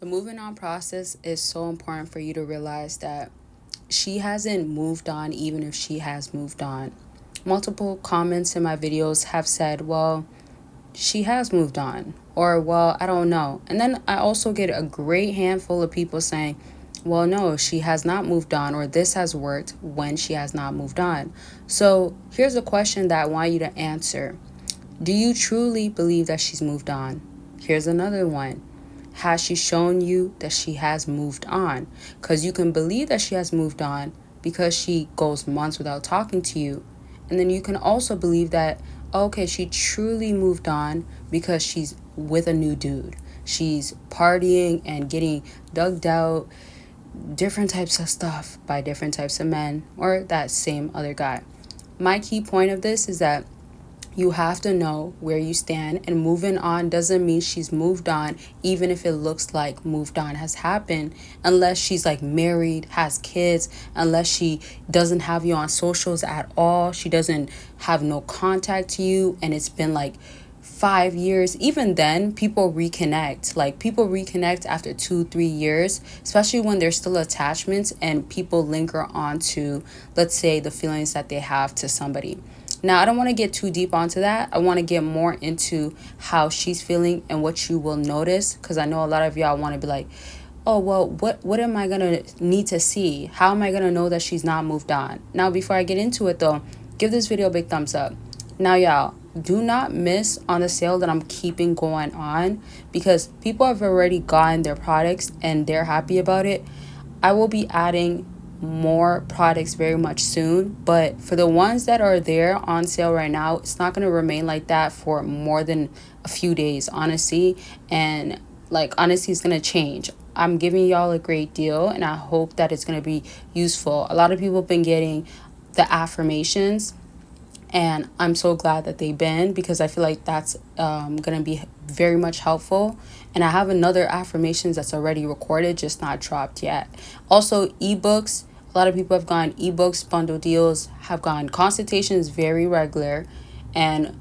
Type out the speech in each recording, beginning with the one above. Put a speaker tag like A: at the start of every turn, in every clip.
A: moving on process is so important for you to realize that she hasn't moved on, even if she has moved on. Multiple comments in my videos have said, well, she has moved on, or well, I don't know. And then I also get a great handful of people saying, well, no, she has not moved on, or this has worked when she has not moved on. So here's a question that I want you to answer. Do you truly believe that she's moved on? Here's another one. Has she shown you that she has moved on? Because you can believe that she has moved on because she goes months without talking to you. And then you can also believe that, okay, she truly moved on because she's with a new dude. She's partying and getting dug out, different types of stuff by different types of men, or that same other guy. My key point of this is that you have to know where you stand, and moving on doesn't mean she's moved on, even if it looks like moved on has happened, unless she's like married, has kids, unless she doesn't have you on socials at all, she doesn't have no contact to you, and it's been like 5 years. Even then, people reconnect. Like, people reconnect after 2-3 years, especially when there's still attachments and people linger on to, let's say, the feelings that they have to somebody. Now, I don't want to get too deep onto that. I want to get more into how she's feeling and what you will notice, because I know a lot of y'all want to be like, oh, well, what am I going to need to see? How am I going to know that she's not moved on? Now, before I get into it, though, give this video a big thumbs up. Now, y'all, do not miss on the sale that I'm keeping going on, because people have already gotten their products and they're happy about it. I will be adding more products very much soon, but for the ones that are there on sale right now, it's not going to remain like that for more than a few days, honestly. And like, honestly, it's going to change. I'm giving y'all a great deal, and I hope that it's going to be useful. A lot of people have been getting the affirmations, and I'm so glad that they've been, because I feel like that's going to be very much helpful. And I have another affirmations that's already recorded, just not dropped yet. Also, ebooks. A lot of people have gone ebooks, bundle deals, have gone consultations very regular. And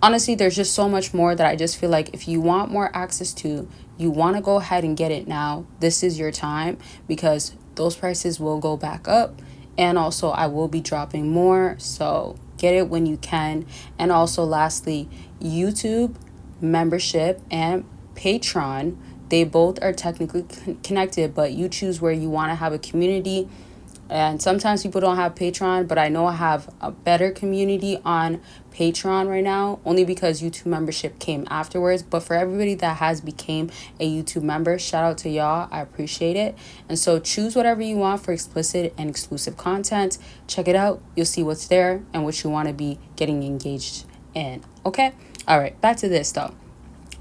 A: honestly, there's just so much more that I just feel like if you want more access to, you want to go ahead and get it now. This is your time, because those prices will go back up. And also, I will be dropping more. So get it when you can. And also, lastly, YouTube membership and Patreon, they both are technically connected, but you choose where you want to have a community. And sometimes people don't have Patreon, but I know I have a better community on Patreon right now, only because YouTube membership came afterwards. But for everybody that has became a YouTube member, shout out to y'all. I appreciate it. And so choose whatever you want for explicit and exclusive content. Check it out. You'll see what's there and what you want to be getting engaged in. Okay? All right. Back to this, though.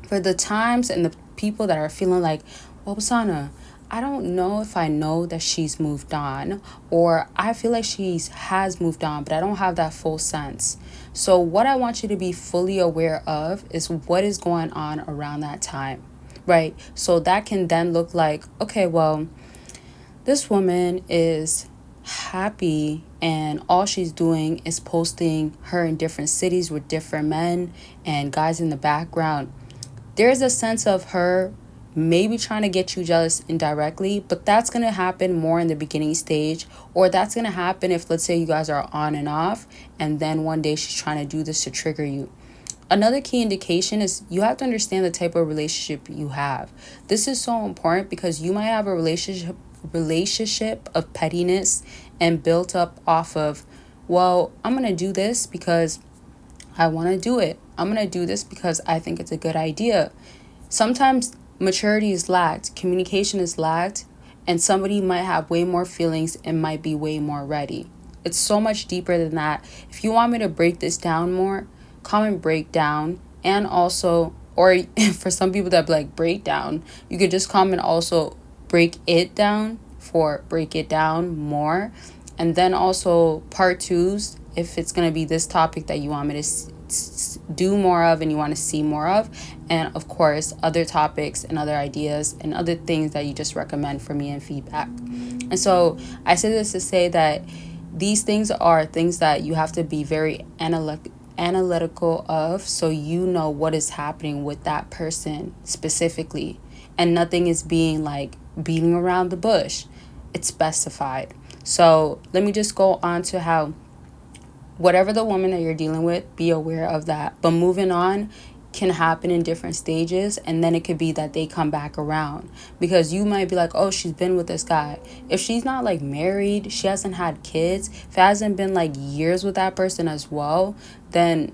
A: For the times and the people that are feeling like, well, Basana, I don't know if I know that she's moved on, or I feel like she has moved on, but I don't have that full sense. So what I want you to be fully aware of is what is going on around that time, right? So that can then look like, okay, well, this woman is happy and all she's doing is posting her in different cities with different men and guys in the background. There's a sense of her maybe trying to get you jealous indirectly, but that's going to happen more in the beginning stage, or that's going to happen if, let's say, you guys are on and off, and then one day she's trying to do this to trigger you. Another key indication is you have to understand the type of relationship you have. This is so important, because you might have a relationship of pettiness and built up off of, well, I'm going to do this because I want to do it. I'm going to do this because I think it's a good idea. Sometimes maturity is lacked, communication is lacked, and somebody might have way more feelings and might be way more ready. It's so much deeper than that. If you want me to break this down more, comment breakdown. And also, or for some people that be like breakdown, you could just comment also break it down for break it down more. And then also part twos, if it's going to be this topic that you want me to do more of and you want to see more of, and of course other topics and other ideas and other things that you just recommend for me and feedback. And so I say this to say that these things are things that you have to be very analytical of, so you know what is happening with that person specifically. and nothing is being like beating around the bush. It's specified. So let me just go on to how whatever the woman that you're dealing with, be aware of that. But moving on can happen in different stages, and then it could be that they come back around, because you might be like, oh, she's been with this guy. If she's not like married, she hasn't had kids, if it hasn't been like years with that person as well, then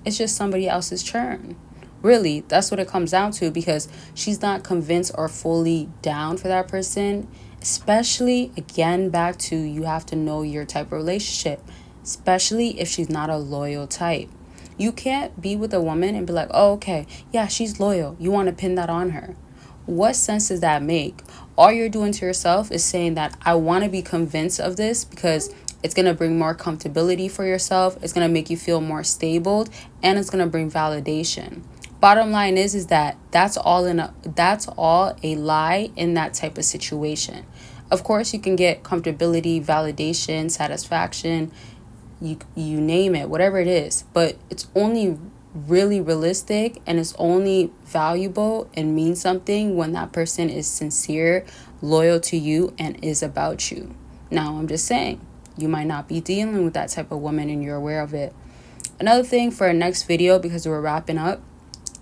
A: it's just somebody else's churn. Really, that's what it comes down to, because she's not convinced or fully down for that person. Especially, again, back to, you have to know your type of relationship, especially if she's not a loyal type. You can't be with a woman and be like, oh, okay, yeah, she's loyal. You want to pin that on her. What sense does that make? All you're doing to yourself is saying that I want to be convinced of this because it's going to bring more comfortability for yourself. It's going to make you feel more stable, and it's going to bring validation. Bottom line is that that's all a lie in that type of situation. Of course, you can get comfortability, validation, satisfaction, you name it, whatever it is, but it's only really realistic, and it's only valuable and means something when that person is sincere, loyal to you, and is about you. Now, I'm just saying, you might not be dealing with that type of woman and you're aware of it. Another thing for our next video, because we're wrapping up,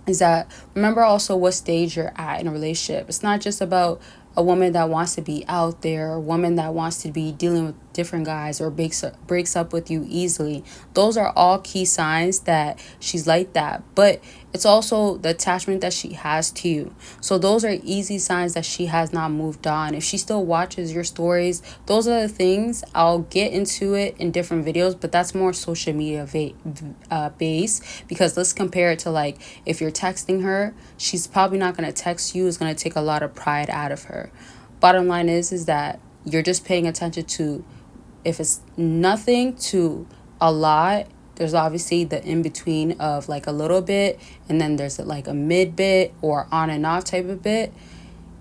A: is that remember also what stage you're at in a relationship. It's not just about a woman that wants to be out there, a woman that wants to be dealing with different guys or breaks up with you easily. Those are all key signs that she's like that. But it's also the attachment that she has to you. So those are easy signs that she has not moved on. If she still watches your stories, those are the things. I'll get into it in different videos, but that's more social media based, because let's compare it to, like, if you're texting her, she's probably not going to text you. It's going to take a lot of pride out of her. Bottom line is that you're just paying attention to, if it's nothing to a lot, there's obviously the in-between of like a little bit, and then there's like a mid bit or on and off type of bit.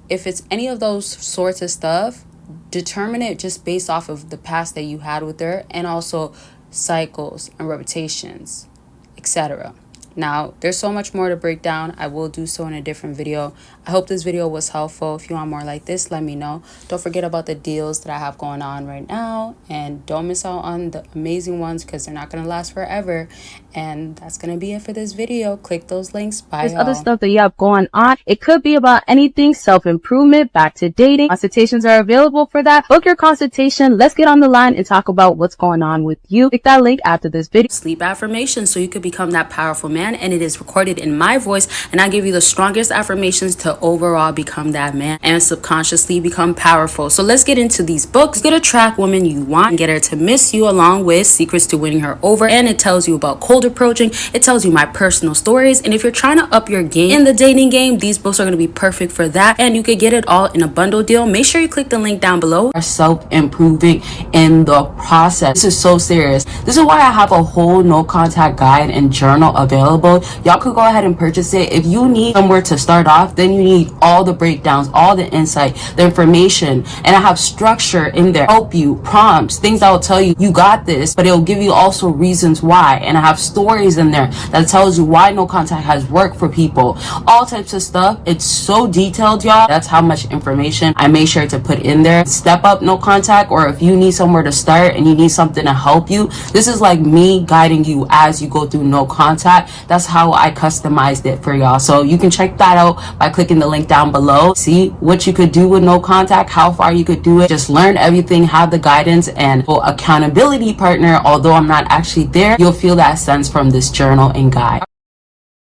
A: If it's any of those sorts of stuff, determine it just based off of the past that you had with her, and also cycles and reputations, etc. Now, there's so much more to break down. I will do so in a different video. I hope this video was helpful. If you want more like this, let me know. Don't forget about the deals that I have going on right now. And don't miss out on the amazing ones, because they're not going to last forever. And that's going to be it for this video. Click those links. Bye,
B: There's
A: y'all.
B: other stuff that you have going on. It could be about anything, self-improvement, back to dating. Consultations are available for that. Book your consultation. Let's get on the line and talk about what's going on with you. Click that link after this video.
A: Sleep affirmations, so you could become that powerful man, and it is recorded in my voice, and I give you the strongest affirmations to overall become that man and subconsciously become powerful. So let's get into these books. Get a track woman you want and get her to miss you, along with secrets to winning her over, and it tells you about cold approaching. It tells you my personal stories, and if you're trying to up your game in the dating game, these books are going to be perfect for that, and you could get it all in a bundle deal. Make sure you click the link down below. Are self-improving in the process. This is so serious. This is why I have a whole no contact guide and journal available. Y'all could go ahead and purchase it. If you need somewhere to start off, then you need all the breakdowns, all the insight, the information, and I have structure in there, help you, prompts, things that will tell you you got this, but it'll give you also reasons why. And I have stories in there that tells you why no contact has worked for people, all types of stuff. It's so detailed, y'all. That's how much information I made sure to put in there. Step up no contact, or if you need somewhere to start and you need something to help you, this is like me guiding you as you go through no contact. That's how I customized it for y'all. So you can check that out by clicking the link down below. See what you could do with no contact, how far you could do it. Just learn everything, have the guidance, and accountability partner. Although I'm not actually there, you'll feel that sense from this journal and guide.